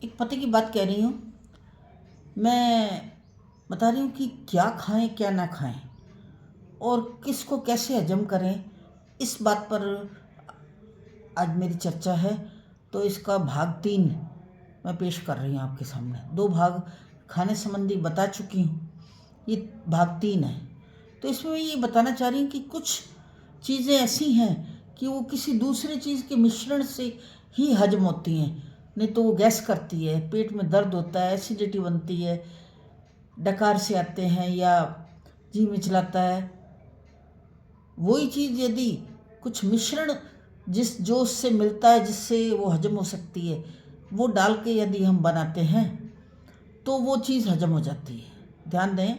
एक पते की बात कह रही हूँ। मैं बता रही हूँ कि क्या खाएं क्या ना खाएं और किसको कैसे हजम करें, इस बात पर आज मेरी चर्चा है। तो इसका भाग 3 मैं पेश कर रही हूँ आपके सामने। 2 भाग खाने संबंधी बता चुकी हूँ, ये भाग 3 है। तो इसमें मैं ये बताना चाह रही हूँ कि कुछ चीज़ें ऐसी हैं कि वो किसी दूसरे चीज़ के मिश्रण से ही हजम होती हैं, नहीं तो वो गैस करती है, पेट में दर्द होता है, एसिडिटी बनती है, डकार से आते हैं या जी मिचलाता है। वही चीज़ यदि कुछ मिश्रण जिस जोश से मिलता है जिससे वो हजम हो सकती है, वो डाल के यदि हम बनाते हैं तो वो चीज़ हजम हो जाती है। ध्यान दें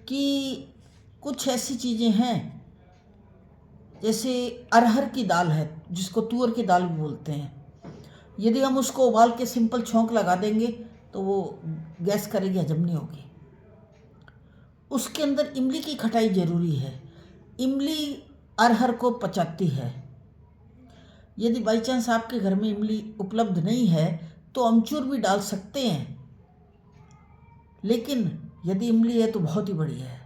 कि कुछ ऐसी चीज़ें हैं, जैसे अरहर की दाल है जिसको तुअर की दाल भी बोलते हैं। यदि हम उसको उबाल के सिंपल छौंक लगा देंगे तो वो गैस करेगी, हजम नहीं होगी। उसके अंदर इमली की खटाई जरूरी है। इमली अरहर को पचाती है। यदि बाई चांस आपके घर में इमली उपलब्ध नहीं है तो अमचूर भी डाल सकते हैं, लेकिन यदि इमली है तो बहुत ही बढ़िया है।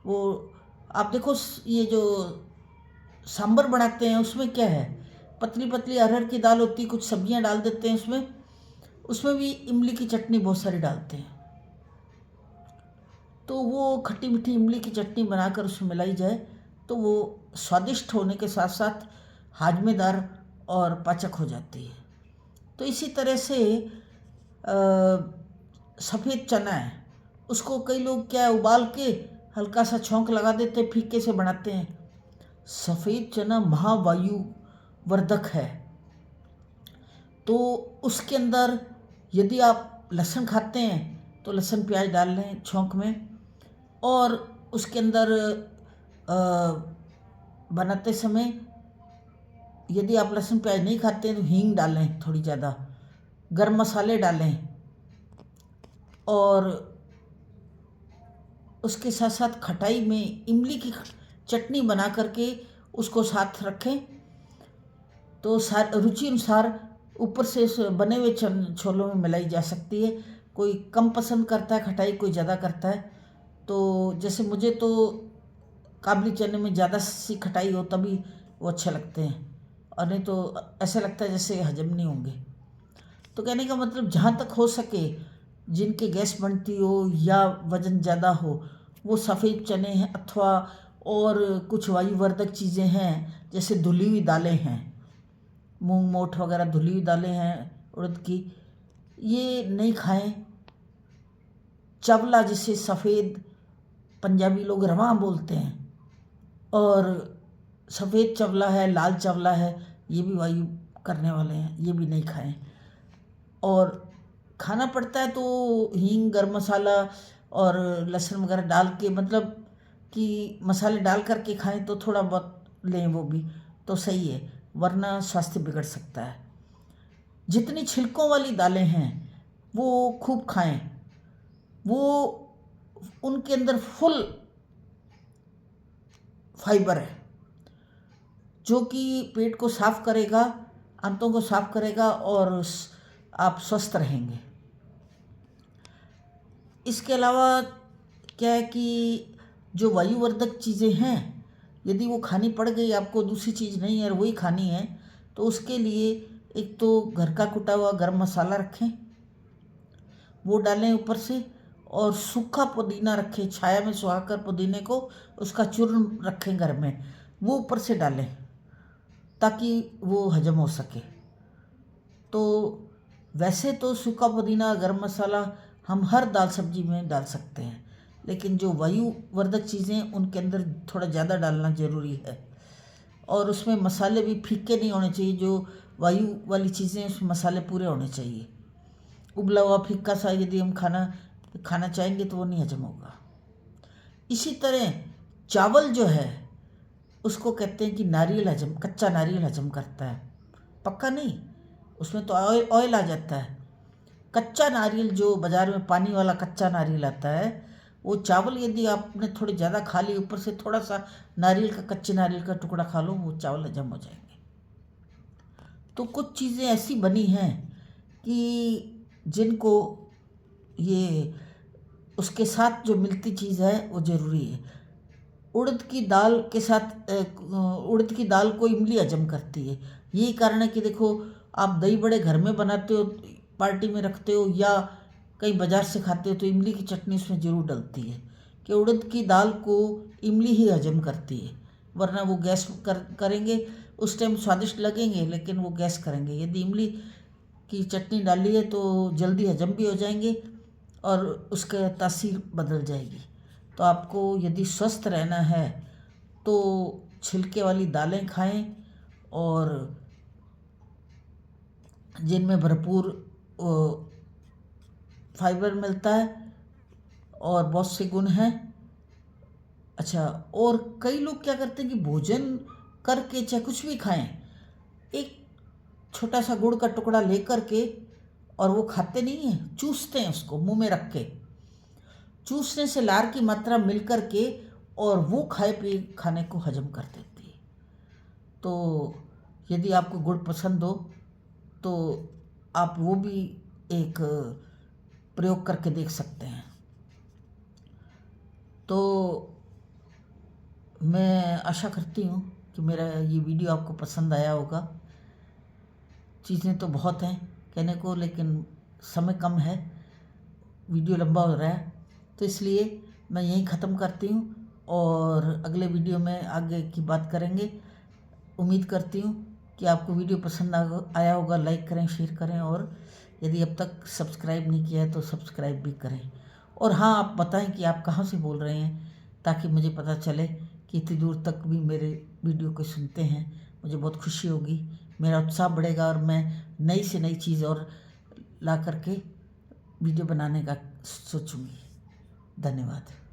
वो आप देखो, ये जो सांभर बनाते हैं उसमें क्या है, पतली पतली अरहर की दाल होती है, कुछ सब्जियां डाल देते हैं उसमें, उसमें भी इमली की चटनी बहुत सारी डालते हैं। तो वो खट्टी मीठी इमली की चटनी बनाकर उसमें मिलाई जाए तो वो स्वादिष्ट होने के साथ साथ हाजमेदार और पाचक हो जाती है। तो इसी तरह से सफ़ेद चना है, उसको कई लोग क्या है उबाल के हल्का सा छौंक लगा देते हैं, फीके से बनाते हैं। सफ़ेद चना महावायु वर्धक है। तो उसके अंदर यदि आप लहसुन खाते हैं तो लहसुन प्याज डाल लें छौंक में, और उसके अंदर बनाते समय यदि आप लहसुन प्याज नहीं खाते हैं तो हींग डालें थोड़ी ज़्यादा, गरम मसाले डालें, और उसके साथ साथ खटाई में इमली की चटनी बना करके उसको साथ रखें। तो रुचि अनुसार ऊपर से इस बने हुए छोलों में मिलाई जा सकती है। कोई कम पसंद करता है खटाई, कोई ज़्यादा करता है। तो जैसे मुझे तो काबली चने में ज़्यादा सी खटाई हो तभी वो अच्छे लगते हैं, और नहीं तो ऐसा लगता है जैसे हजम नहीं होंगे। तो कहने का मतलब, जहाँ तक हो सके जिनके गैस बनती हो या वज़न ज़्यादा हो, वो सफ़ेद चने हैं अथवा और कुछ वायुवर्धक चीज़ें हैं, जैसे धुली हुई दालें हैं, मूंग मोठ वगैरह धुली हुई दालें हैं उड़द की, ये नहीं खाएं। चवला जिसे सफ़ेद पंजाबी लोग रवा बोलते हैं, और सफ़ेद चवला है, लाल चवला है, ये भी वायु करने वाले हैं, ये भी नहीं खाएं। और खाना पड़ता है तो हींग, गरम मसाला और लहसुन वगैरह डाल के, मतलब कि मसाले डाल करके खाएं तो थोड़ा बहुत लें, वो भी तो सही है, वरना स्वास्थ्य बिगड़ सकता है। जितनी छिलकों वाली दालें हैं वो खूब खाएं। वो उनके अंदर फुल फाइबर है जो कि पेट को साफ करेगा, आंतों को साफ करेगा, और आप स्वस्थ रहेंगे। इसके अलावा क्या है कि जो वायुवर्धक चीज़ें हैं, यदि वो खानी पड़ गई आपको, दूसरी चीज़ नहीं है और वही खानी है, तो उसके लिए एक तो घर का कुटा हुआ गरम मसाला रखें, वो डालें ऊपर से, और सूखा पुदीना रखें, छाया में सुखाकर पुदीने को, उसका चूर्ण रखें घर में, वो ऊपर से डालें ताकि वो हजम हो सके। तो वैसे तो सूखा पुदीना, गरम मसाला हम हर दाल सब्जी में डाल सकते हैं, लेकिन जो वायुवर्धक चीज़ें उनके अंदर थोड़ा ज़्यादा डालना ज़रूरी है। और उसमें मसाले भी फीके नहीं होने चाहिए, जो वायु वाली चीज़ें उसमें मसाले पूरे होने चाहिए। उबला हुआ फीका सा यदि हम खाना चाहेंगे तो वो नहीं हजम होगा। इसी तरह चावल जो है उसको कहते हैं कि नारियल हजम, कच्चा नारियल हजम करता है, पक्का नहीं, उसमें तो ऑयल आ जाता है। कच्चा नारियल जो बाज़ार में पानी वाला कच्चा नारियल आता है, वो चावल यदि आपने थोड़े ज़्यादा खा लिए, ऊपर से थोड़ा सा नारियल का, कच्चे नारियल का टुकड़ा खा लो, वो चावल हजम हो जाएंगे। तो कुछ चीज़ें ऐसी बनी हैं कि जिनको ये उसके साथ जो मिलती चीज़ है वो ज़रूरी है। उड़द की दाल के साथ उड़द की दाल को इमली हजम करती है। यही कारण है कि देखो, आप दही बड़े घर में बनाते हो, पार्टी में रखते हो या कहीं बाज़ार से खाते हो तो इमली की चटनी उसमें ज़रूर डलती है, कि उड़द की दाल को इमली ही हजम करती है। वरना वो गैस करेंगे, उस टाइम स्वादिष्ट लगेंगे लेकिन वो गैस करेंगे। यदि इमली की चटनी डाली है तो जल्दी हजम भी हो जाएंगे और उसका तासीर बदल जाएगी। तो आपको यदि स्वस्थ रहना है तो छिलके वाली दालें खाएं और जिनमें भरपूर फाइबर मिलता है और बहुत से गुण हैं। अच्छा, और कई लोग क्या करते हैं कि भोजन करके चाहे कुछ भी खाएं, एक छोटा सा गुड़ का टुकड़ा लेकर के, और वो खाते नहीं हैं, चूसते हैं उसको मुंह में रख के। चूसने से लार की मात्रा मिल कर के और वो खाए पिए खाने को हजम कर देती है। तो यदि आपको गुड़ पसंद हो तो आप वो भी एक प्रयोग करके देख सकते हैं। तो मैं आशा करती हूँ कि मेरा ये वीडियो आपको पसंद आया होगा। चीज़ें तो बहुत हैं कहने को, लेकिन समय कम है, वीडियो लंबा हो रहा है, तो इसलिए मैं यहीं ख़त्म करती हूँ और अगले वीडियो में आगे की बात करेंगे। उम्मीद करती हूँ कि आपको वीडियो पसंद आया होगा। लाइक करें, शेयर करें और यदि अब तक सब्सक्राइब नहीं किया है तो सब्सक्राइब भी करें। और हाँ, आप बताएं कि आप कहाँ से बोल रहे हैं, ताकि मुझे पता चले कि इतनी दूर तक भी मेरे वीडियो को सुनते हैं। मुझे बहुत खुशी होगी, मेरा उत्साह बढ़ेगा और मैं नई से नई चीज़ और ला करके वीडियो बनाने का सोचूंगी। धन्यवाद।